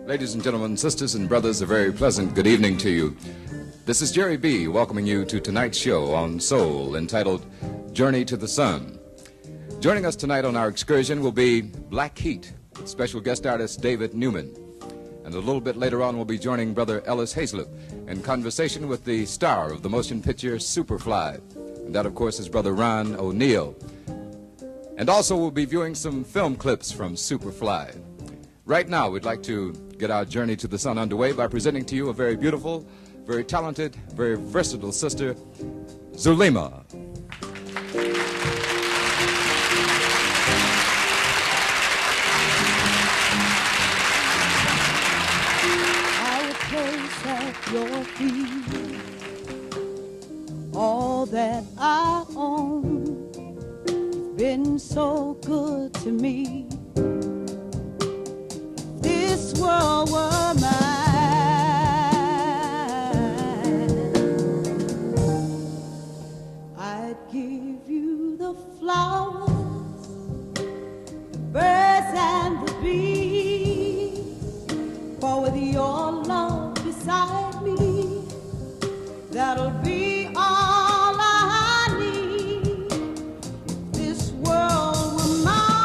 Ladies and gentlemen, sisters and brothers, a very pleasant good evening to you. This is Jerry B. welcoming you to tonight's show on Soul, entitled Journey to the Sun. Joining us tonight on our excursion will be Black Heat, with special guest artist David Newman. And a little bit later on, we'll be joining Brother Ellis Hazlett in conversation with the star of the motion picture Superfly. And that, of course, is Brother Ron O'Neill. And also, we'll be viewing some film clips from Superfly. Right now, we'd like to get our journey to the sun underway by presenting to you a very beautiful, very talented, very versatile sister, Zulema. I would place at your feet all that I own. You've been so good to me. This world were mine, I'd give you the flowers, the birds and the bees, for with your love beside me, that'll be all I need. This world were mine,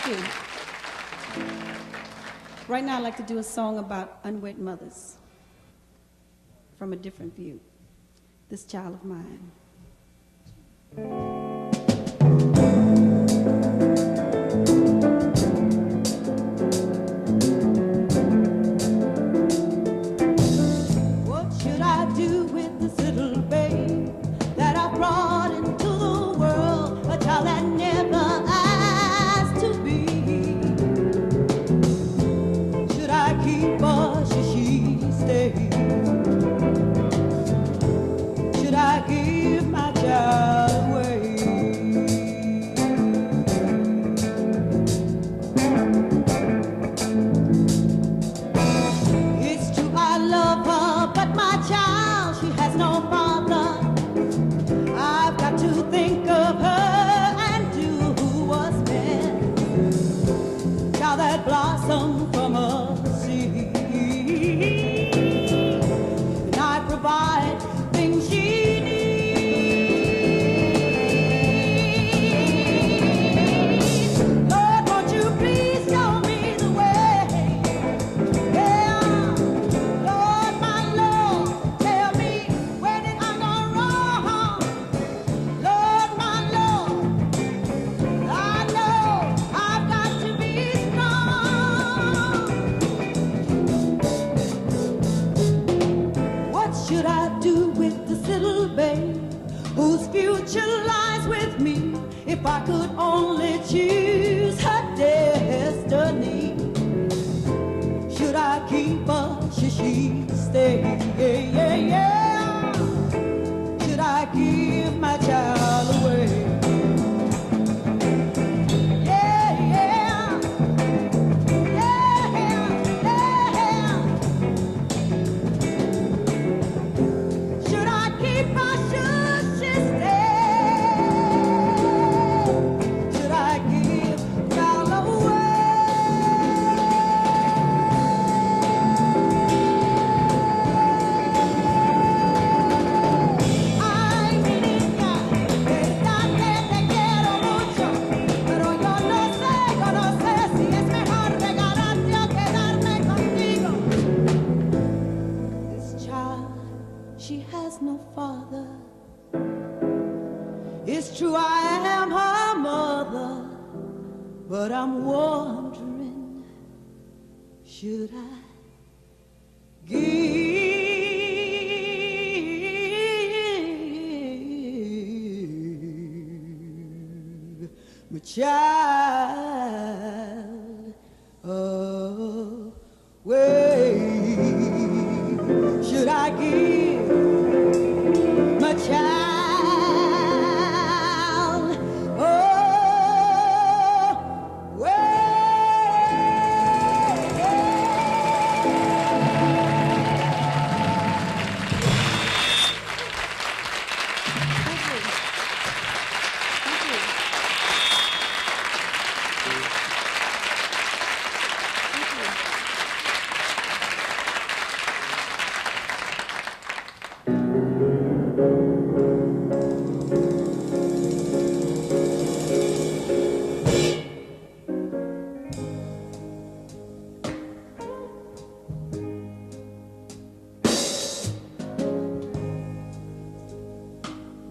you. Right now, I'd like to do a song about unwed mothers from a different view. This child of mine. What should I do with this little babe that I brought into the world, a child that never asked to be? Should I keep her? Should she stay? Should I give my child away? It's true I love her, but my child, she has no father. I've got to think of her and do what's best. Child that blossomed from a seed, and I provide things she needs. Lord, won't you please show me the way? Yeah, Lord, my Lord, tell me when did I go wrong? Lord, my Lord, I know I've got to be strong. What should I do with this little babe whose future lies with me? If I could only choose her destiny, should I keep her? Should she stay? Should I give my child away? Yeah, yeah, yeah, yeah. Should I keep her? Should she stay? Should I give child away? Ay, mi niña, verdad que te quiero mucho, pero yo no sé si es mejor regalarte o quedarme contigo. This child, she has no father. It's true I am her mother, but I'm wondering, should I give my child away? Should I give my child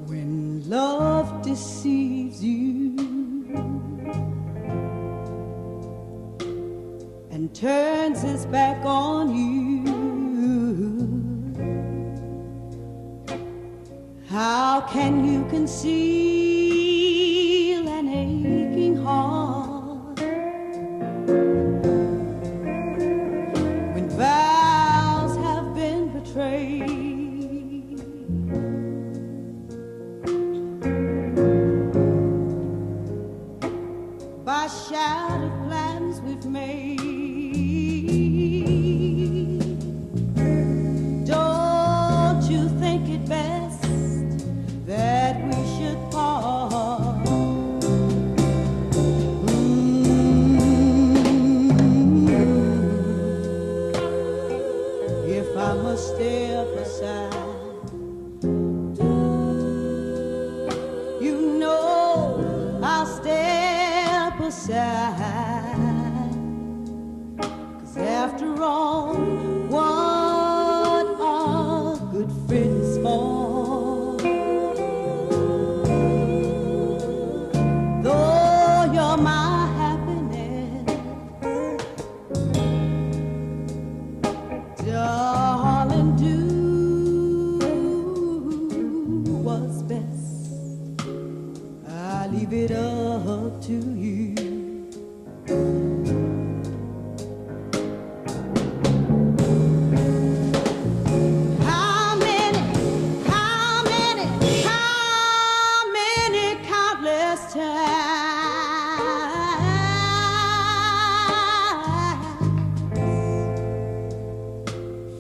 when love deceives you and turns its back on you, how can you conceal an aching heart when vows have been betrayed? By shattered plans we've made. Don't you think it best that we should part? After all, what are good friends for? Though you're my happiness, darling, do what's best. I leave it up to you.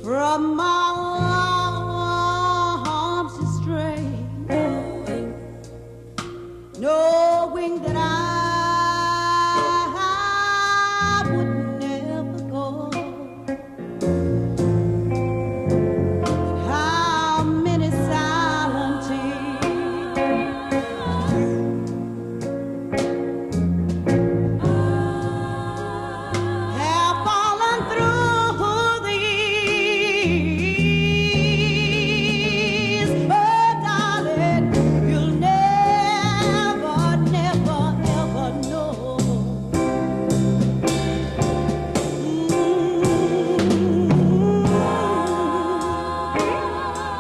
From my arms to stray, knowing that I would never go. How many silent tears have fallen through the years. Oh, darling, you'll never, never, ever know.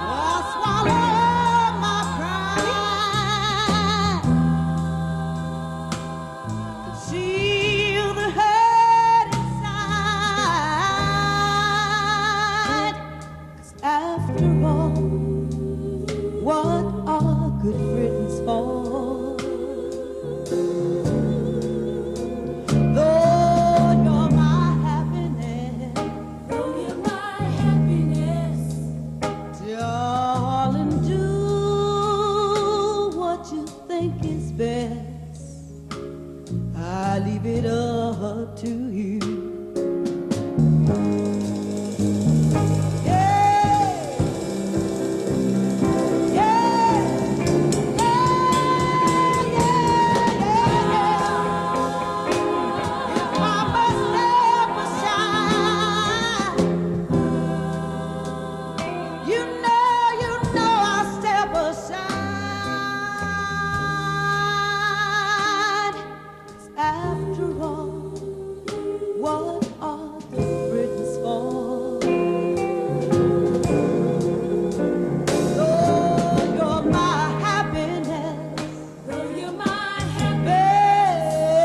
I swallow my pride, conceal the hurt inside. 'Cause after all, what are good friends for? Though you're my happiness, darling, do what you think is best. I leave it up to you. Yeah, yeah, yeah, yeah. If I must ever shine, you know I'll step aside. 'Cause after all, what are the friends for? Though you're my happiness, babe,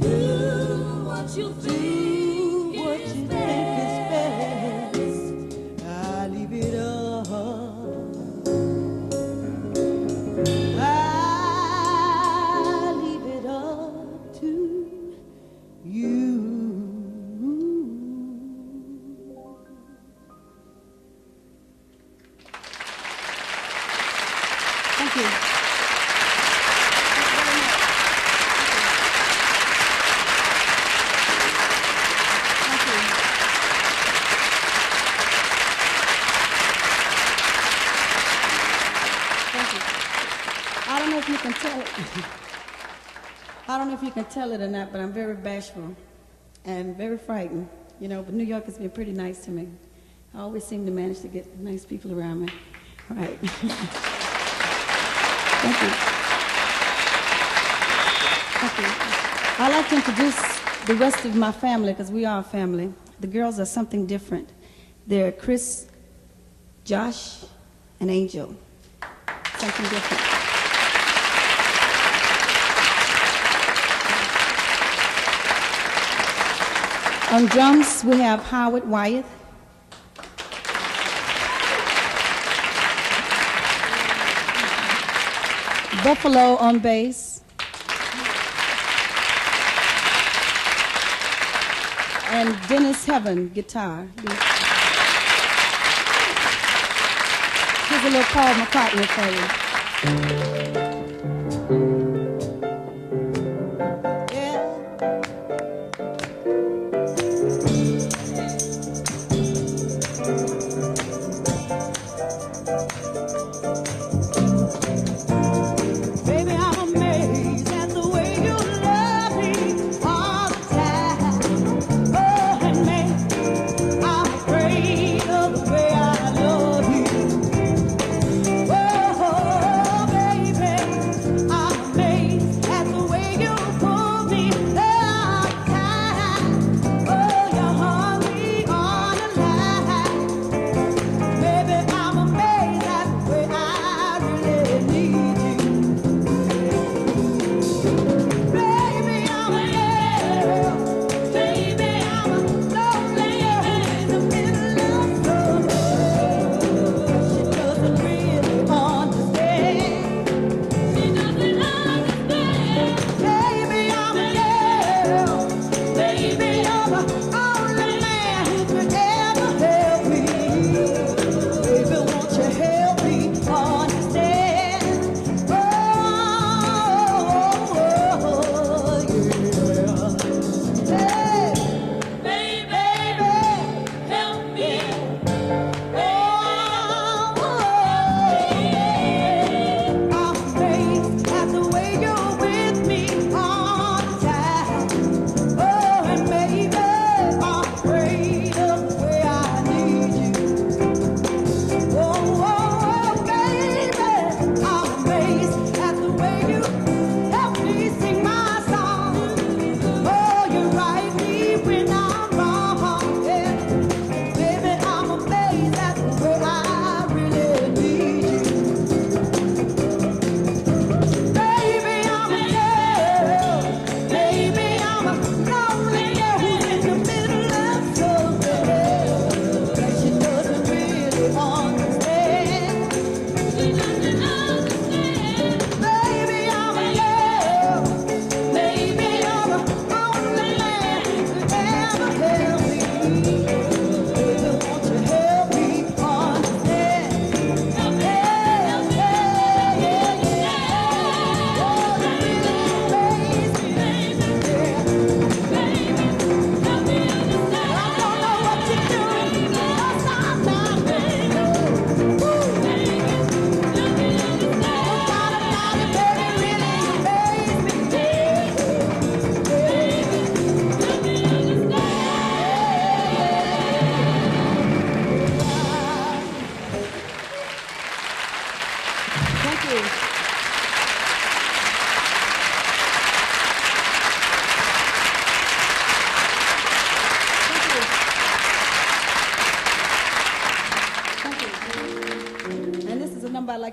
do what you think is best. I leave it up. I leave it up to you. Thank you. Thank you. Thank you. I don't know if you can tell it. I don't know if you can tell it or not, but I'm very bashful and very frightened. You know, but New York has been pretty nice to me. I always seem to manage to get nice people around me. All right. Thank you. Thank you. I'd like to introduce the rest of my family because we are a family. The girls are something different. They're Chris, Josh, and Angel. Something different. On drums, we have Howard Wyeth. Buffalo on bass. And Dennis Heaven, guitar. Here's a little Paul McCartney for you. Baby, I'm amazed at the way you love me all the time. Oh,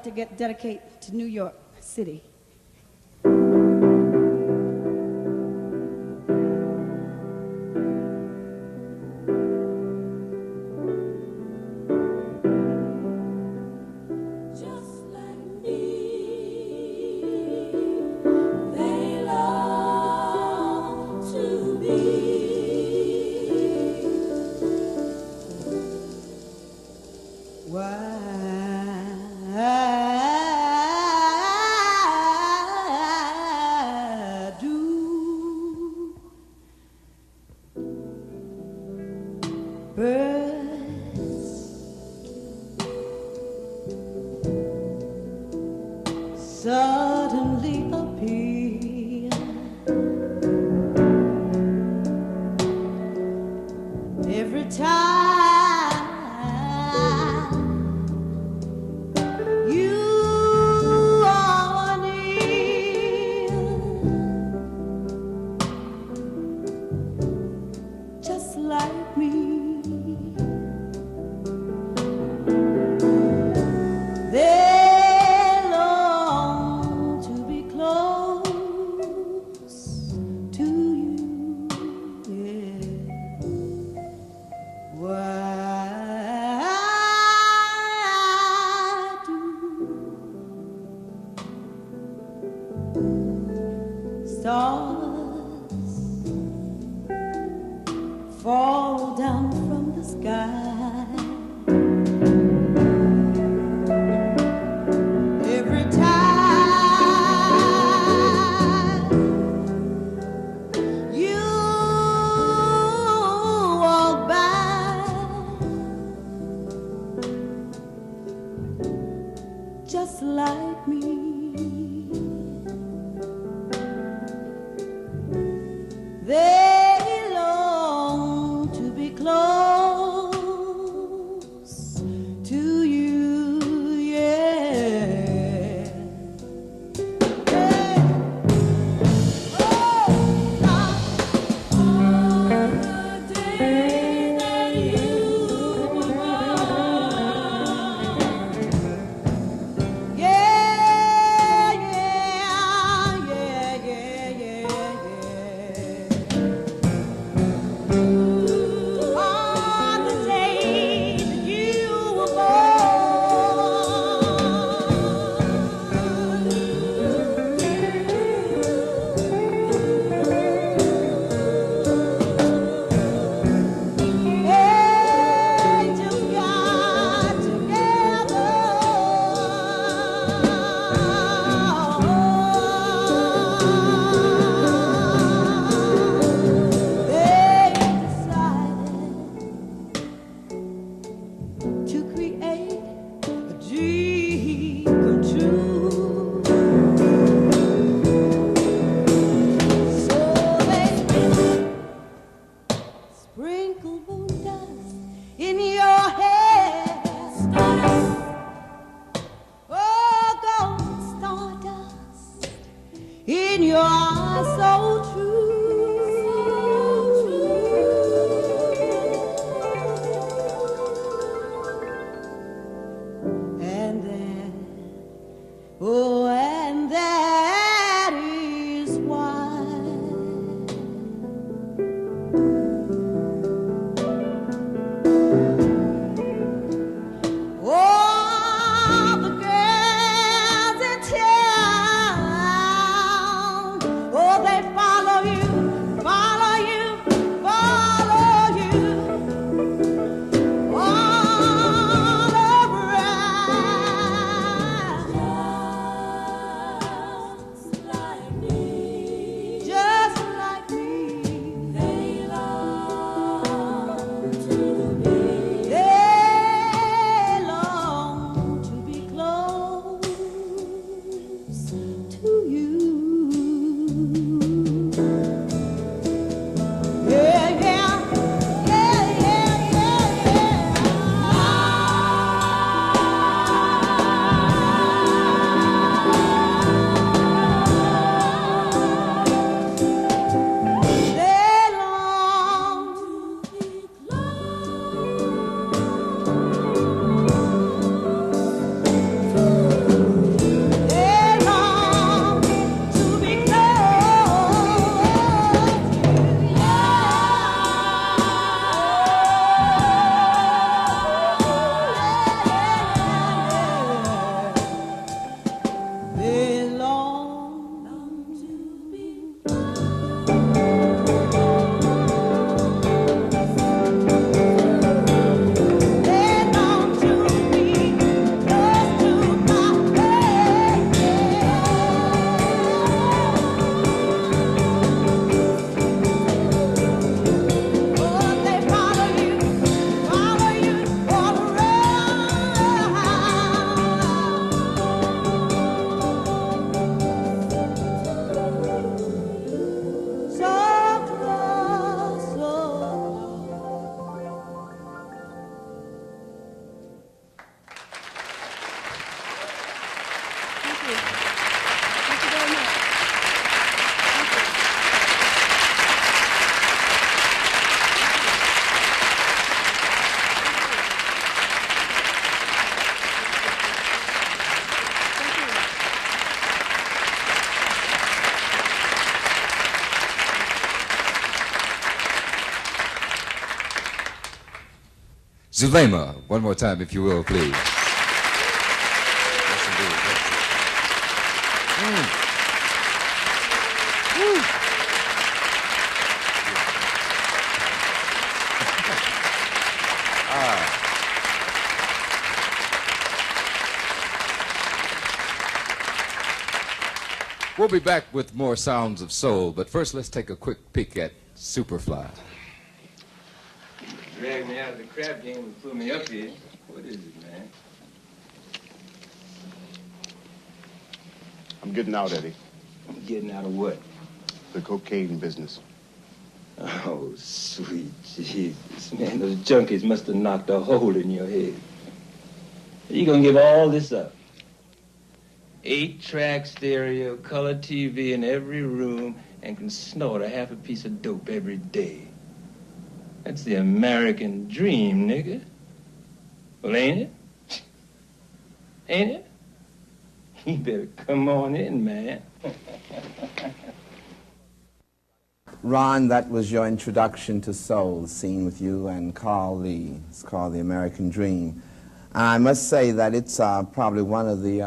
like to dedicate to New York City. Suddenly appear every time you are near, just like me. Zulema, one more time, if you will, please. Yes, indeed. We'll be back with more Sounds of Soul, but first let's take a quick peek at Superfly. Dragged me out of the crap game and put me up here. What is it, man? I'm getting out, Eddie. Getting out of what? The cocaine business. Oh, sweet Jesus, man. Those junkies must have knocked a hole in your head. You gonna give all this up? 8-track stereo, color TV in every room, and can snort a half a piece of dope every day. That's the American dream, nigga. Well, ain't it? Ain't it? You better come on in, man. Ron, that was your introduction to soul, the scene with you and Carl Lee. It's called The American Dream. I must say that it's probably one of the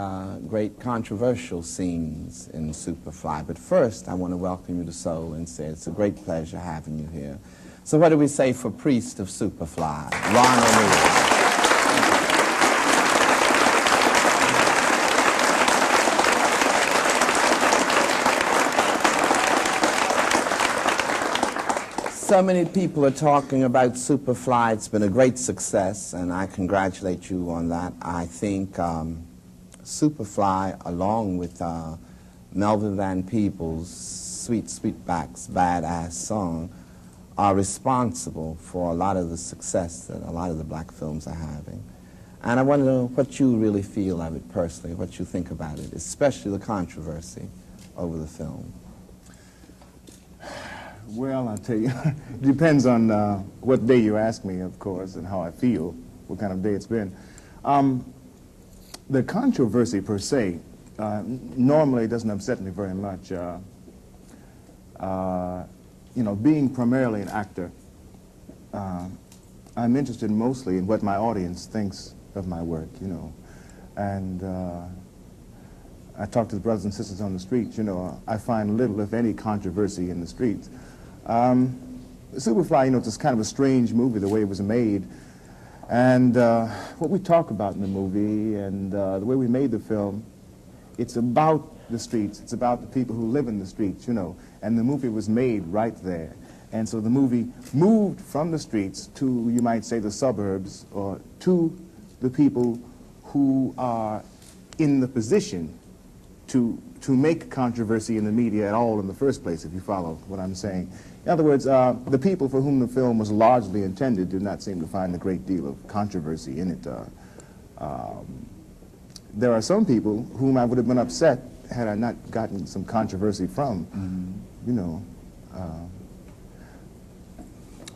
great controversial scenes in Superfly. But first, I want to welcome you to Soul and say it's a great pleasure having you here. So what do we say for Priest of Superfly, Ron O'Neal? So many people are talking about Superfly. It's been a great success, and I congratulate you on that. I think Superfly, along with Melvin Van Peebles' Sweet Sweetback's Badass Song, are responsible for a lot of the success that a lot of the black films are having. And I want to know what you really feel of it personally, what you think about it, especially the controversy over the film. Well, I'll tell you, it depends on what day you ask me, of course, and how I feel, what kind of day it's been. The controversy, per se, normally doesn't upset me very much. You know, being primarily an actor, I'm interested mostly in what my audience thinks of my work, you know. And I talk to the brothers and sisters on the street, you know, I find little, if any, controversy in the streets. Superfly, you know, it's just kind of a strange movie, the way it was made. And what we talk about in the movie and the way we made the film, it's about the streets. It's about the people who live in the streets, you know. And the movie was made right there. And so the movie moved from the streets to, you might say, the suburbs, or to the people who are in the position to make controversy in the media at all in the first place, if you follow what I'm saying. In other words, the people for whom the film was largely intended did not seem to find a great deal of controversy in it. There are some people whom I would have been upset had I not gotten some controversy from, you know.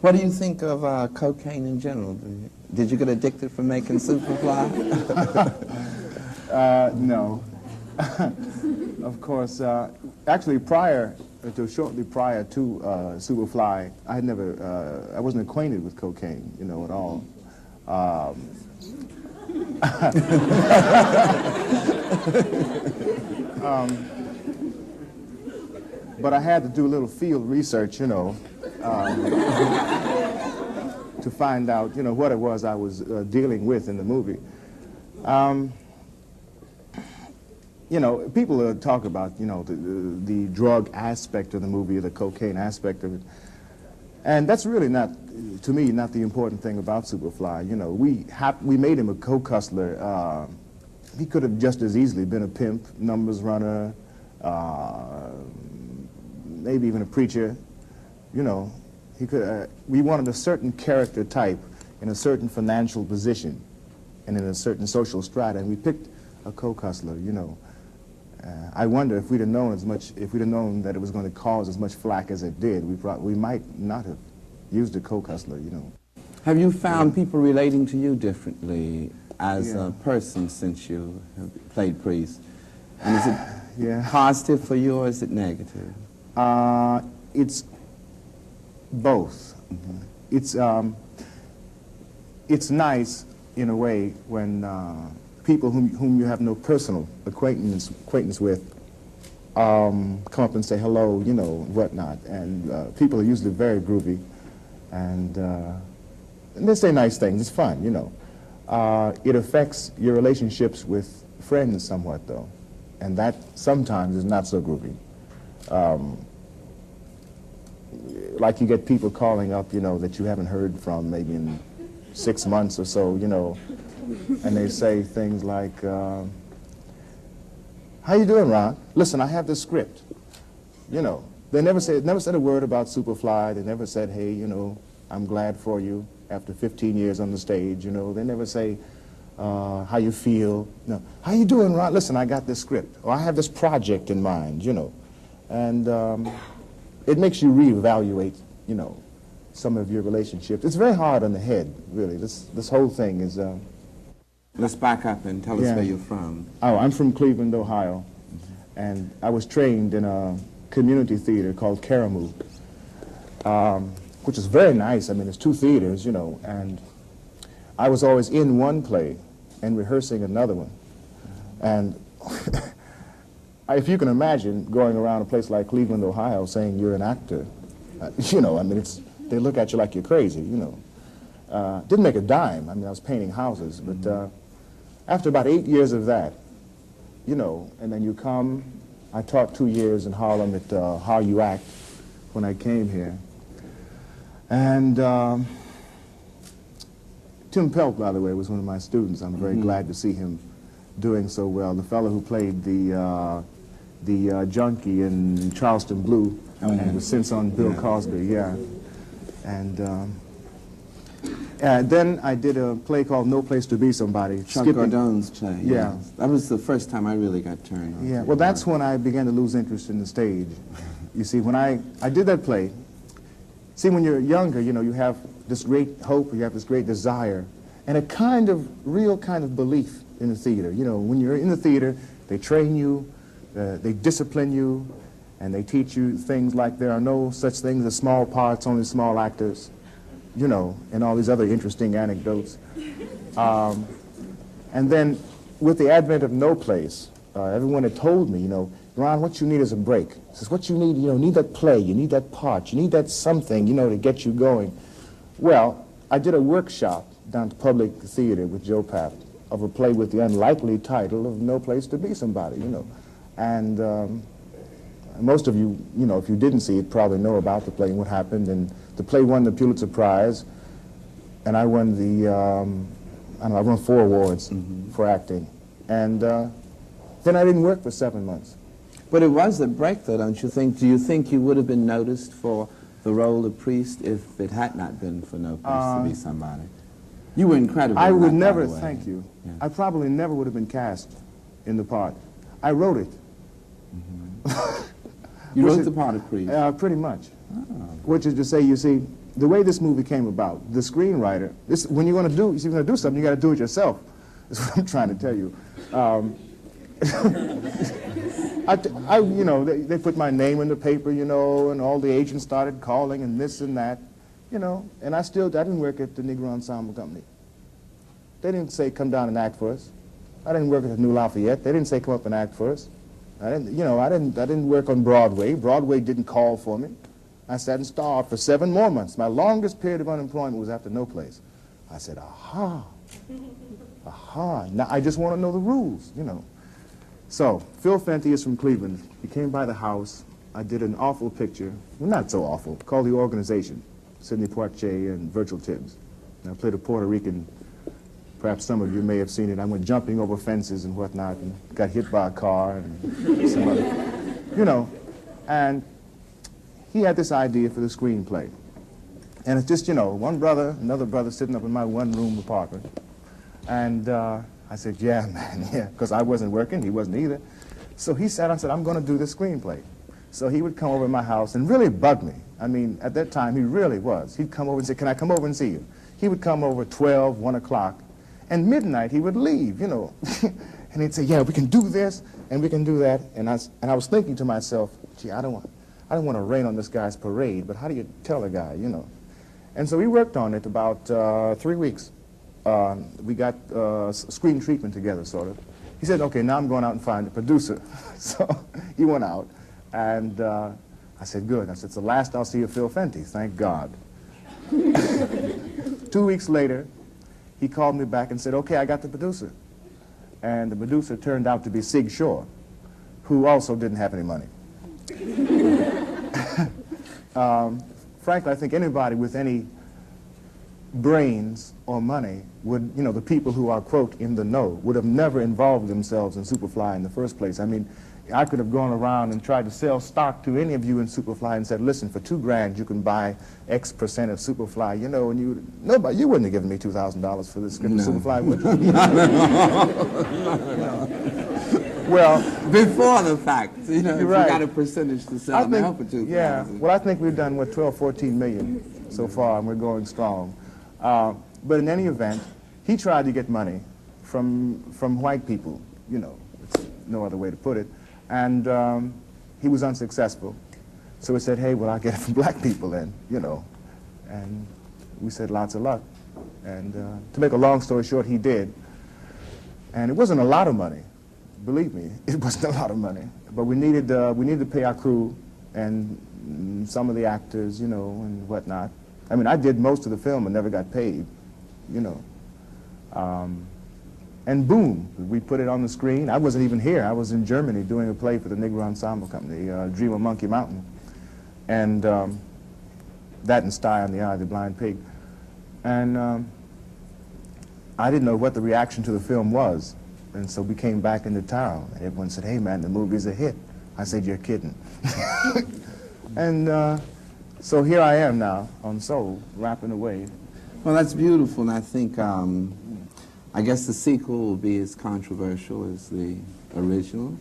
What do you think of cocaine in general? Did you get addicted from making Superfly? No. Of course, actually shortly prior to Superfly, I wasn't acquainted with cocaine, you know, at all. But I had to do a little field research, you know, to find out, you know, what it was I was dealing with in the movie. You know, people talk about, you know, the drug aspect of the movie, the cocaine aspect of it. And that's really not, to me, not the important thing about Superfly. You know, we made him a co-hustler. He could have just as easily been a pimp, numbers runner, maybe even a preacher. You know, he could. We wanted a certain character type in a certain financial position and in a certain social strata, and we picked a co-hustler, you know. I wonder if we'd have known that it was going to cause as much flack as it did, we might not have used a co-hustler, you know. Have you found people relating to you differently as a person since you have played Priest? And is it positive for you or is it negative? It's both. It's it's nice, in a way, when people whom you have no personal acquaintance with come up and say hello, you know, whatnot. And people are usually very groovy, and they say nice things. It's fun, you know. It affects your relationships with friends somewhat, though, and that sometimes is not so groovy. Like you get people calling up, you know, that you haven't heard from maybe in 6 months or so, you know, and they say things like, how you doing, Ron? Listen, I have this script. You know, they never said a word about Superfly. They never said, hey, you know, I'm glad for you after 15 years on the stage, you know. They never say how you feel. No, how you doing, Ron? Listen, I got this script, or I have this project in mind, you know. And it makes you reevaluate, you know, some of your relationships. It's very hard on the head, really. This whole thing is... Let's back up and tell us where you're from. Oh, I'm from Cleveland, Ohio, and I was trained in a community theater called Karamu, which is very nice. I mean, it's 2 theaters, you know, and I was always in one play and rehearsing another one. And if you can imagine going around a place like Cleveland, Ohio, saying you're an actor, you know, I mean, they look at you like you're crazy, you know. Didn't make a dime. I mean, I was painting houses, but after about 8 years of that, you know, and then you come, I taught 2 years in Harlem at How You Act when I came here. And Tim Pelt, by the way, was one of my students. I'm very glad to see him doing so well. The fellow who played the junkie in Charleston Blue and was since on Bill Cosby, yeah. And then I did a play called No Place to Be Somebody. Chuck Gordon's play. Yeah. Yes. That was the first time I really got turned on. Yeah, well, that's when I began to lose interest in the stage. You see, when I did that play, see, when you're younger, you know, you have this great hope, you have this great desire, and a kind of, real kind of belief in the theater. You know, when you're in the theater, they train you, they discipline you, and they teach you things like there are no such things as small parts, only small actors, you know, and all these other interesting anecdotes. And then with the advent of No Place, everyone had told me, you know, Ron, what you need is a break. He says, what you need, you know, need that play, you need that part, you need that something, you know, to get you going. Well, I did a workshop down to Public Theater with Joe Papp of a play with the unlikely title of No Place to Be Somebody, you know. And most of you, you know, if you didn't see it, probably know about the play and what happened. And the play won the Pulitzer Prize, and I won the, I don't know, I won 4 awards for acting. And then I didn't work for 7 months. But it was a break, though, don't you think? Do you think you would have been noticed for the role of Priest if it had not been for No Place to Be Somebody? You were incredible. I would in that, never, by the way. thank you. Yeah. I probably never would have been cast in the part. I wrote it. You wrote the part of Priest? Pretty much. Which is to say, you see, the way this movie came about, the screenwriter, when you're going to do something, you got to do it yourself. That's what I'm trying to tell you. You know, they put my name in the paper, you know, and all the agents started calling and this and that, you know, and I didn't work at the Negro Ensemble Company. They didn't say, come down and act for us. I didn't work at the New Lafayette. They didn't say, come up and act for us. I didn't work on Broadway. Broadway didn't call for me. I sat and starved for 7 more months. My longest period of unemployment was after No Place. I said, aha, aha. Now I just want to know the rules, you know. So Phil Fenty is from Cleveland. He came by the house. I did an awful picture, well, not so awful, called The Organization, Sidney Poitier and Virgil Tibbs. And I played a Puerto Rican. Perhaps some of you may have seen it. I went jumping over fences and whatnot and got hit by a car and some other, you know. And he had this idea for the screenplay. And it's just, you know, one brother, another brother sitting up in my one-room apartment. And I said, yeah, man, yeah, because I wasn't working. He wasn't either. So he sat and said, I'm going to do the screenplay. So he would come over to my house and really bug me. I mean, at that time, he really was. He'd come over and say, can I come over and see you? He would come over at 12, 1 o'clock. And midnight, he would leave, you know. And he'd say, yeah, we can do this, and we can do that. And I was thinking to myself, gee, I don't want to rain on this guy's parade, but how do you tell a guy, you know? And so we worked on it about 3 weeks. we got screen treatment together, sort of. He said, okay, now I'm going out and find a producer. So he went out, and I said, good. I said, it's the last I'll see of Phil Fenty, thank God. 2 weeks later, he called me back and said, okay, I got the producer. And the producer turned out to be Sig Shore, who also didn't have any money. Frankly, I think anybody with any brains or money would, you know, the people who are, quote, in the know, would have never involved themselves in Superfly in the first place. I mean, I could have gone around and tried to sell stock to any of you in Superfly and said, listen, for $2 grand you can buy X percent of Superfly, you know, and you wouldn't have given me $2,000 for this script of Superfly, would you? Well, before the fact, you know, if right. you got a percentage to sell now for $2,000. Yeah, well, I think we've done, what, 12, 14 million so far, and we're going strong. But in any event, he tried to get money from white people, you know, it's no other way to put it, and he was unsuccessful. So we said, hey, well, I'll get it from black people then, you know, and we said lots of luck. And to make a long story short, he did. And it wasn't a lot of money. Believe me, it wasn't a lot of money, but we needed to pay our crew and some of the actors, you know, and whatnot. I mean, I did most of the film and never got paid, you know. And boom, we put it on the screen. I wasn't even here. I was in Germany doing a play for the Negro Ensemble Company, Dream of Monkey Mountain, and that and Sty on the Eye of the Blind Pig. And I didn't know what the reaction to the film was. And so we came back into town, and everyone said, hey, man, the movie's a hit. I said, you're kidding. And so here I am now on Soul, rapping away. Well, that's beautiful, and I think, I guess the sequel will be as controversial as the original.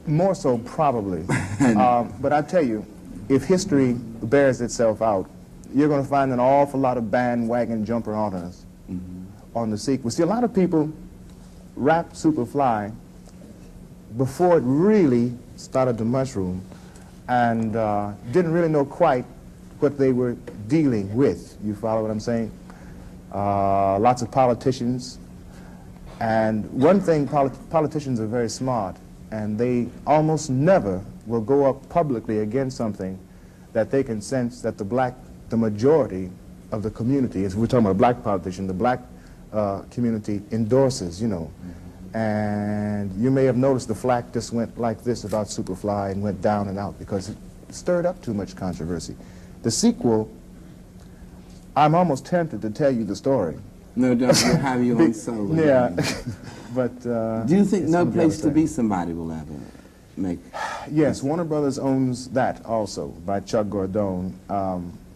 More so, probably. But I tell you, if history bears itself out, you're going to find an awful lot of bandwagon jumper on us on the sequel. See, a lot of people wrapped Superfly before it really started to mushroom and didn't really know quite what they were dealing with. You follow what I'm saying? Lots of politicians. And one thing, politicians are very smart, and they almost never will go up publicly against something that they can sense that the majority of the community, as we're talking about a black politician, the black community endorses, you know. And you may have noticed the flack just went like this about Superfly and went down and out because it stirred up too much controversy. The sequel, I'm almost tempted to tell you the story. No doubt we'll have you on Soul. Yeah, but... do you think No Place to Be Somebody will ever make... Yes, Warner Brothers owns that also, by Chuck Gordone.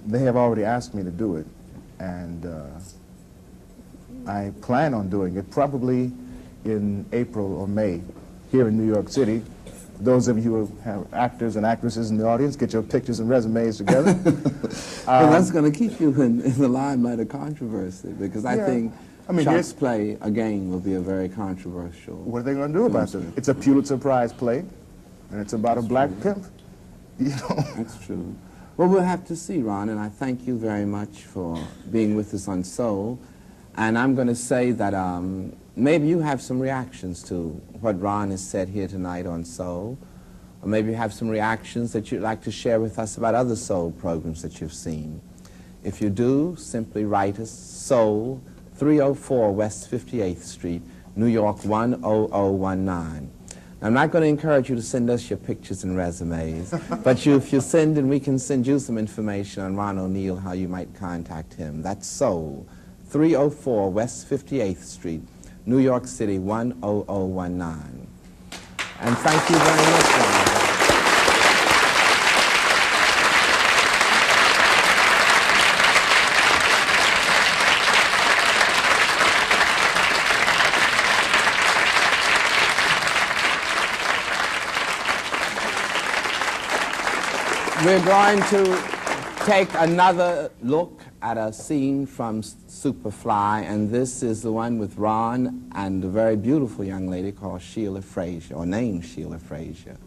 They have already asked me to do it, and I plan on doing it probably in April or May here in New York City. Those of you who have actors and actresses in the audience, get your pictures and resumes together. Well, that's going to keep you in the limelight of controversy, because I think Chuck's play, again, will be a very controversial... What are they going to do about it? It's a Pulitzer Prize play, and it's about a black pimp. You know? That's true. Well, we'll have to see, Ron, and I thank you very much for being with us on Soul. And I'm going to say that maybe you have some reactions to what Ron has said here tonight on Soul, or maybe you have some reactions that you'd like to share with us about other Soul programs that you've seen. If you do, simply write us, Soul, 304 West 58th Street, New York 10019. I'm not going to encourage you to send us your pictures and resumes, but if you send, and we can send you some information on Ron O'Neal, how you might contact him. That's Soul, 304 West 58th Street, New York City 10019. And thank you very much, Ron. We're going to take another look at a scene from Superfly, and this is the one with Ron and a very beautiful young lady called Sheila Frazier, or named Sheila Frazier.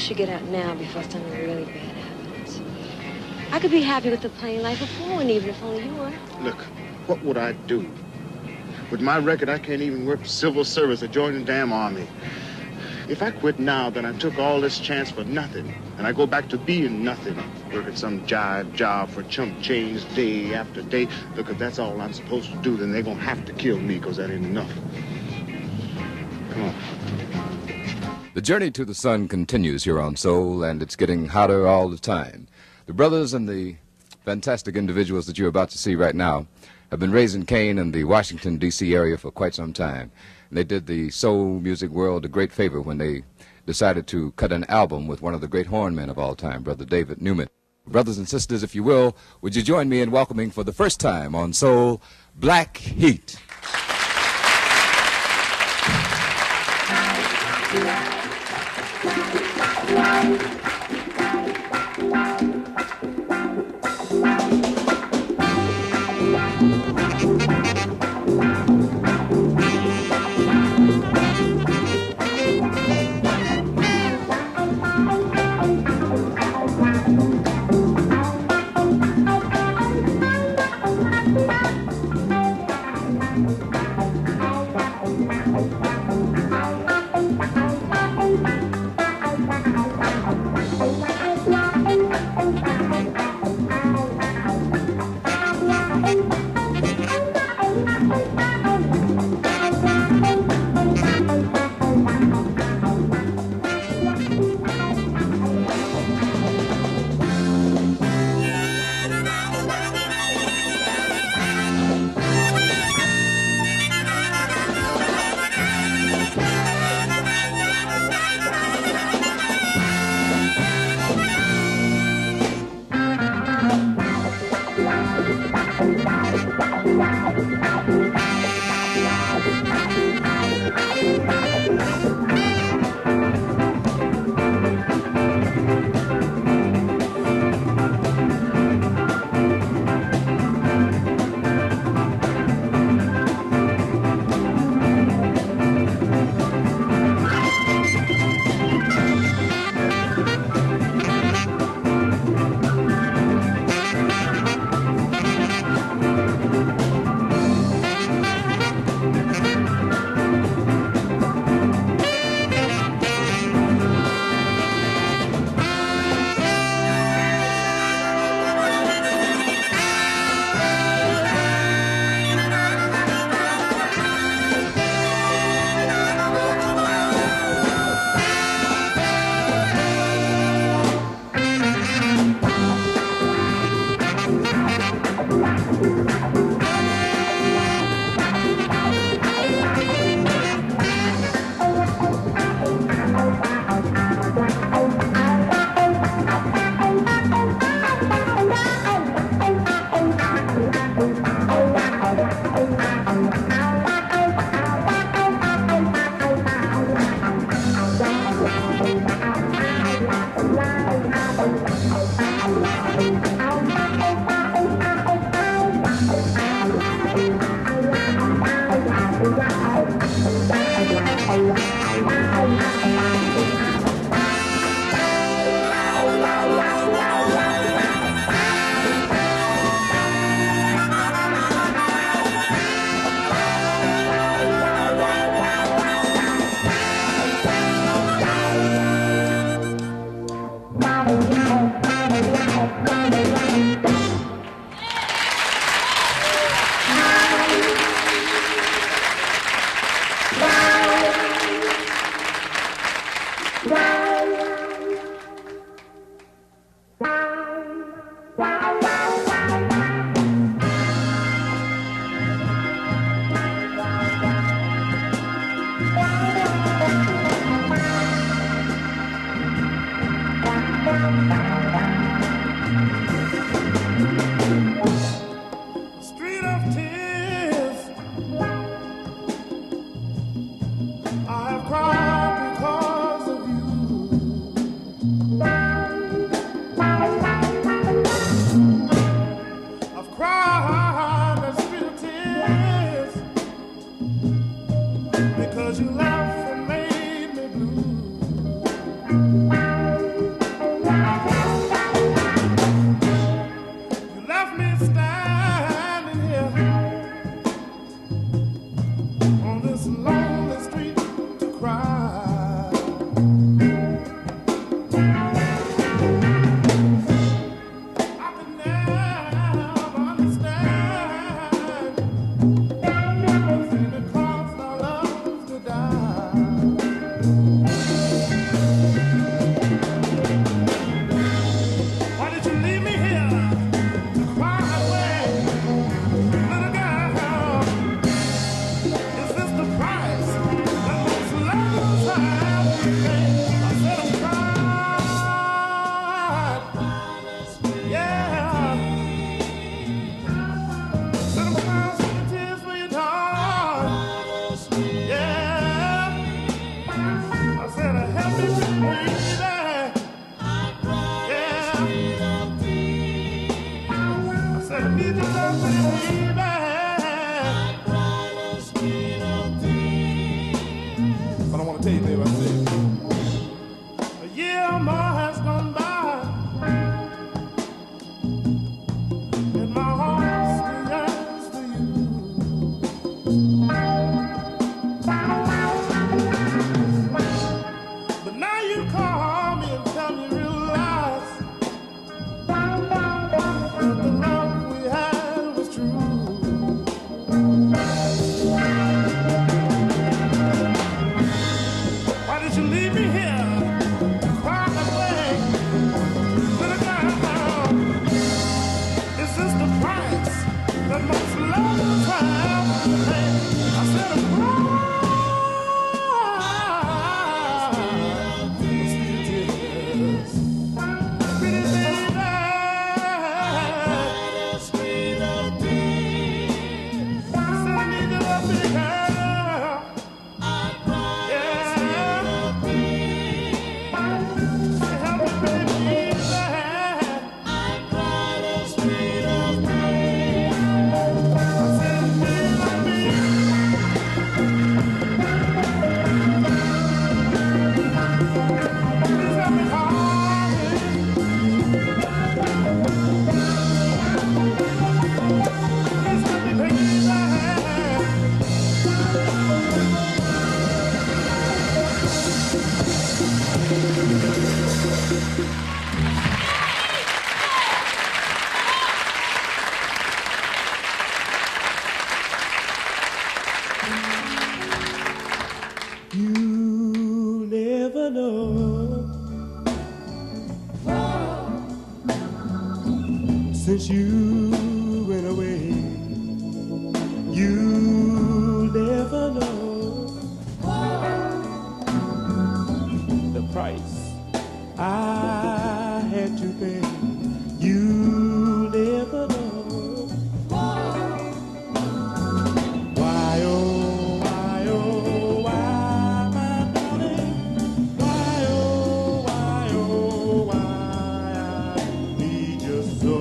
should get out now before something really bad happens. I could be happy with the plain life of Florence, even if only you were. Look, what would I do? With my record, I can't even work for civil service or join the damn army. If I quit now, then I took all this chance for nothing, and I go back to being nothing, working some jive job for chump change day after day. Look, if that's all I'm supposed to do, then they're gonna have to kill me, because that ain't enough. Come on. The journey to the sun continues here on Soul, and it's getting hotter all the time. The brothers and the fantastic individuals that you're about to see right now have been raising Cain in the Washington, D.C. area for quite some time. And they did the soul music world a great favor when they decided to cut an album with one of the great horn men of all time, Brother David Newman. Brothers and sisters, if you will, would you join me in welcoming for the first time on Soul, Black Heat. Street of tears, I have cried because of you. I've cried a street of tears because you left and made me blue. left me standing here on this lonely street to cry. I could never understand what's in the cost our love to die. Why did you leave me here to cry away? Little girl, is this the price that most lovers have to pay? I said I'm tired, yeah. Said I'm crying some tears for your darling, yeah. I said I help you baby. I said I need your love, baby. But I want to tell you, baby, I said a year more has gone by, and my heart still yearns for you. But now you call me and tell me you realize that the love we had was true. Why did you leave me here to cry away? Little girl, is this the price that most lovers have to pay? I said I'm crying, sweet tears. Pretty baby, sweet tears. I said I need your love, pretty girl. Yeah. Help me, baby. I said, please let me. Please help me, darling. Please help me, baby. You never know since you went away. You never know the price I had to pay. You never know why, oh, why, oh, why, my darling? Why, oh, why, oh, why I need you so?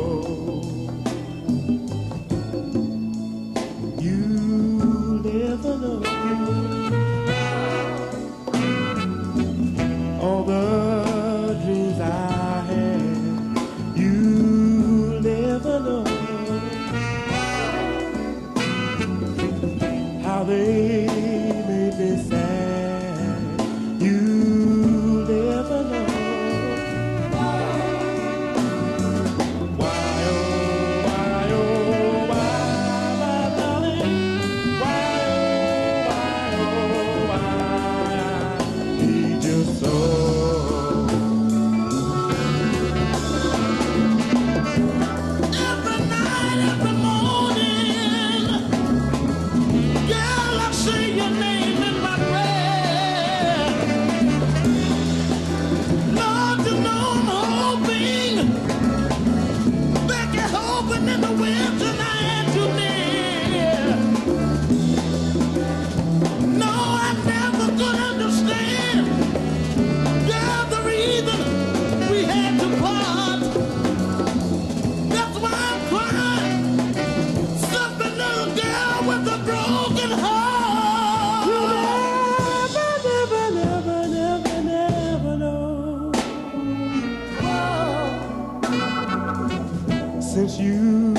since you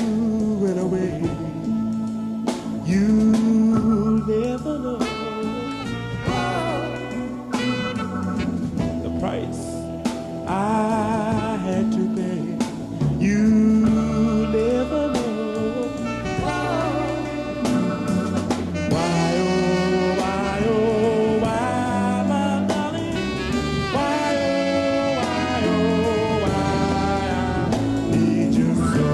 went away, you'll never know the price I had to pay. You'll never know why, oh, why, my darling, why, oh, why I need you so.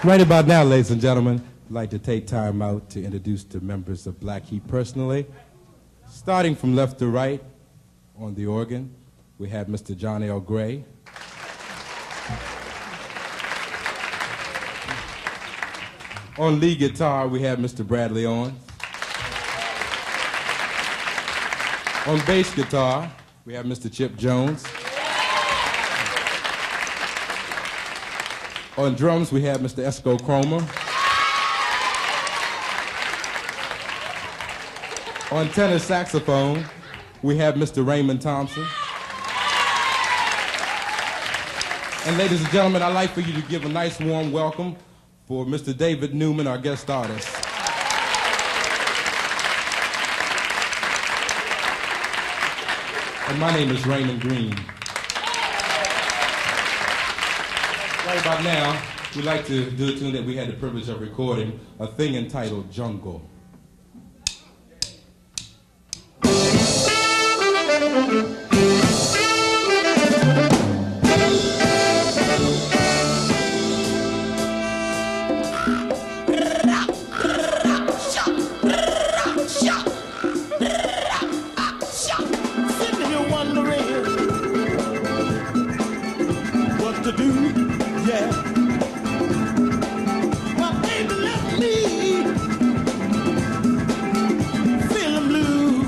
Right about now, ladies and gentlemen, I'd like to take time out to introduce the members of Black Heat personally. Starting from left to right, on the organ, we have Mr. John L. Gray. On lead guitar, we have Mr. Bradley Owens. On bass guitar, we have Mr. Chip Jones. On drums, we have Mr. Esco Cromer. On tenor saxophone, we have Mr. Raymond Thompson. And ladies and gentlemen, I'd like for you to give a nice warm welcome for Mr. David Newman, our guest artist. And my name is Raymond Green. Right about now, we'd like to do a tune that we had the privilege of recording, a thing entitled Jungle. Sitting here wondering what to do. Yeah. Well, baby, let me feeling blue.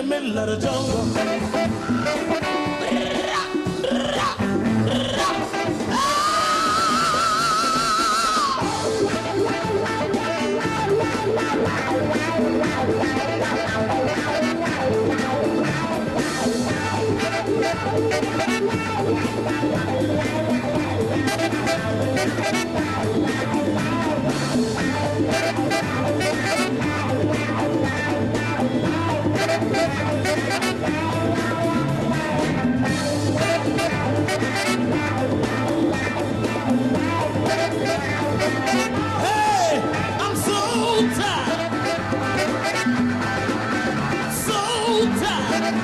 middle of the jungle. Hey, I'm so tired. So tired.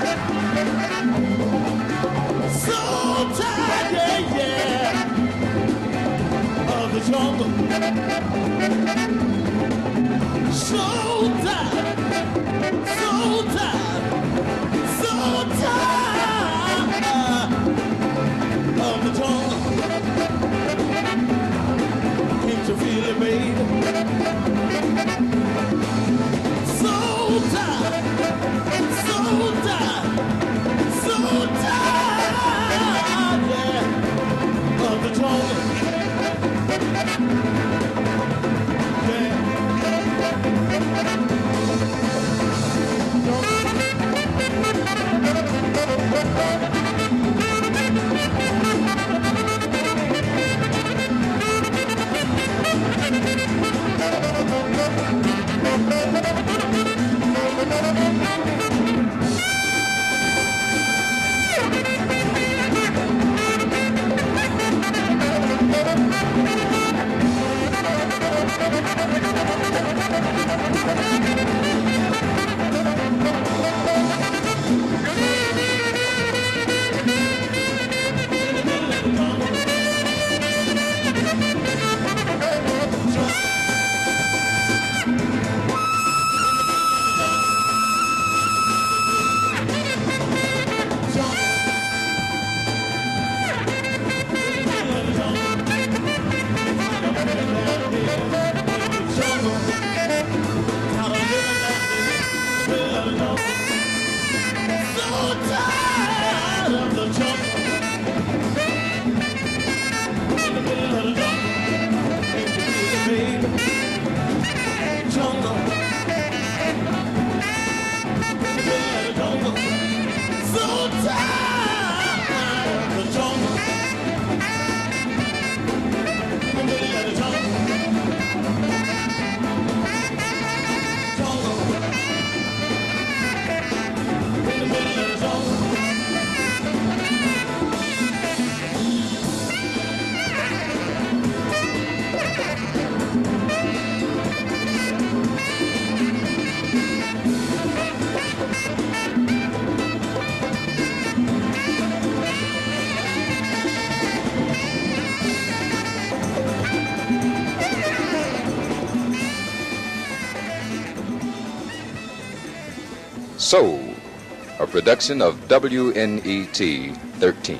So tired, yeah, yeah. Of the jungle. So tired. So tired. So tired of the jungle. Can't you feel it, baby? So tired, so tired, so tired, yeah, of the jungle. Soul, a production of WNET 13.